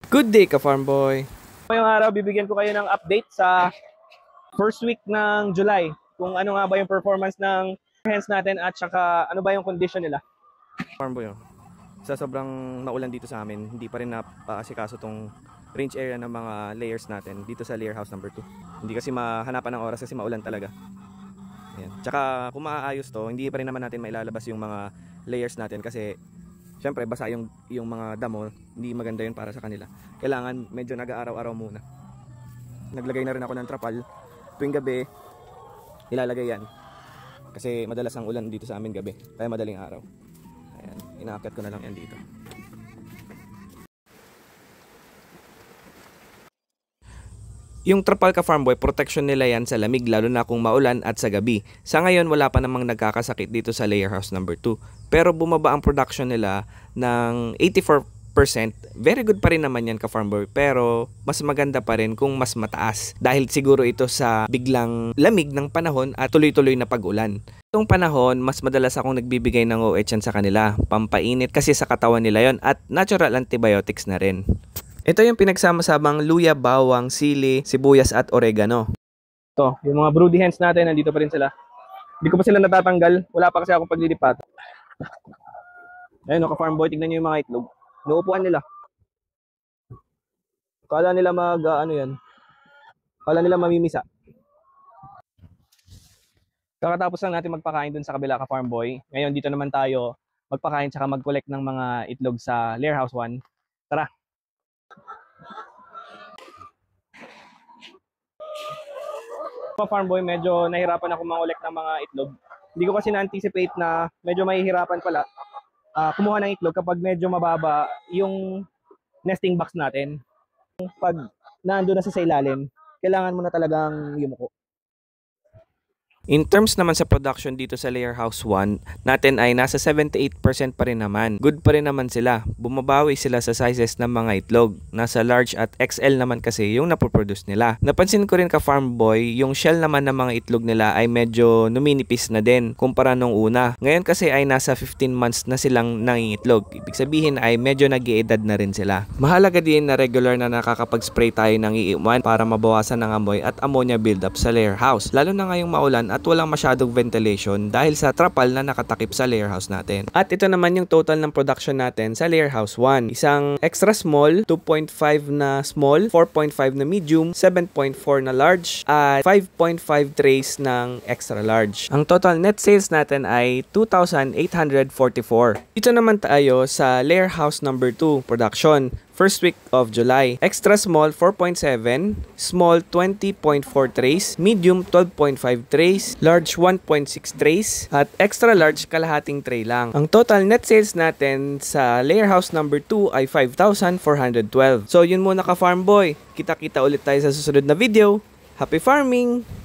Good day ka farm boy. Ngayong araw, bibigyan ko kayo ng update sa first week ng July. Kung ano nga ba yung performance ng hens natin at saka ano ba yung condition nila. Farm boy, sa sobrang naulan dito sa amin, hindi pa rin napaasikaso tong range area ng mga layers natin dito sa layer house number 2. Hindi kasi mahanapan ng oras kasi maulan talaga. Ayan. Tsaka kung maaayos to, hindi pa rin naman natin mailalabas yung mga layers natin kasi syempre basa yung mga damo, hindi maganda yun para sa kanila. Kailangan medyo nag-aaraw-araw muna. Naglagay na rin ako ng trapal tuwing gabi, ilalagay yan kasi madalas ang ulan dito sa amin gabi, kaya madaling araw. Ayan, inaakyat ko na lang yan dito. Yung trapal ka farm boy, protection nila yan sa lamig lalo na kung maulan at sa gabi. Sa ngayon wala pa namang nagkakasakit dito sa layer house number 2. Pero bumaba ang production nila ng 84%. Very good pa rin naman yan ka farm boy, pero mas maganda pa rin kung mas mataas. Dahil siguro ito sa biglang lamig ng panahon at tuloy-tuloy na pag-ulan. Itong panahon, mas madalas akong nagbibigay ng OH yan sa kanila. Pampainit kasi sa katawan nila yon at natural antibiotics na rin. Ito yung pinagsama-samang luya, bawang, sili, sibuyas at oregano. Ito, yung mga broody hens natin, nandito pa rin sila. Hindi ko pa sila natatanggal. Wala pa kasi ako paglilipat. Ayun, ka farm boy, tignan nyo yung mga itlog. Inuupuan nila. Kala nila Kala nila mamimisa. Kakatapos lang natin magpakain dun sa kabila ka farm boy. Ngayon, dito naman tayo magpakain tsaka mag-collect ng mga itlog sa layer house 1. Tara! Farm boy, medyo nahirapan ako mag-collect ng mga itlog. Hindi ko kasi na-anticipate na medyo mahihirapan pala kumuha ng itlog kapag medyo mababa yung nesting box natin. Pag naandun na sa ilalim, kailangan mo na talagang yumuko. In terms naman sa production dito sa layer house 1 natin ay nasa 78% pa rin naman. Good pa rin naman sila. Bumabawi sila sa sizes ng mga itlog. Nasa large at XL naman kasi yung napoproduce nila. Napansin ko rin ka farm boy, yung shell naman ng mga itlog nila ay medyo numinipis na din kumpara nung una. Ngayon kasi ay nasa 15 months na silang nangingitlog. Ibig sabihin ay medyo nag-iedad na rin sila. Mahalaga din na regular na nakakapag-spray tayo ng iiwan para mabawasan ng amoy at ammonia buildup sa layer house. Lalo na ngayong maulan at walang masyadong ventilation dahil sa trapal na nakatakip sa layer house natin. At ito naman yung total ng production natin sa layer house 1. Isang extra small, 2.5 na small, 4.5 na medium, 7.4 na large, at 5.5 trays ng extra large. Ang total net sales natin ay 2,844. Dito naman tayo sa layer house number 2 production. First week of July. Extra small 4.7, small 20.4 trays, medium 12.5 trays, large 1.6 trays, at extra large kalahating tray lang. Ang total net sales natin sa layer house number 2 ay 5,412. So yun muna ka farm boy. Kita-kita ulit tayo sa susunod na video. Happy farming!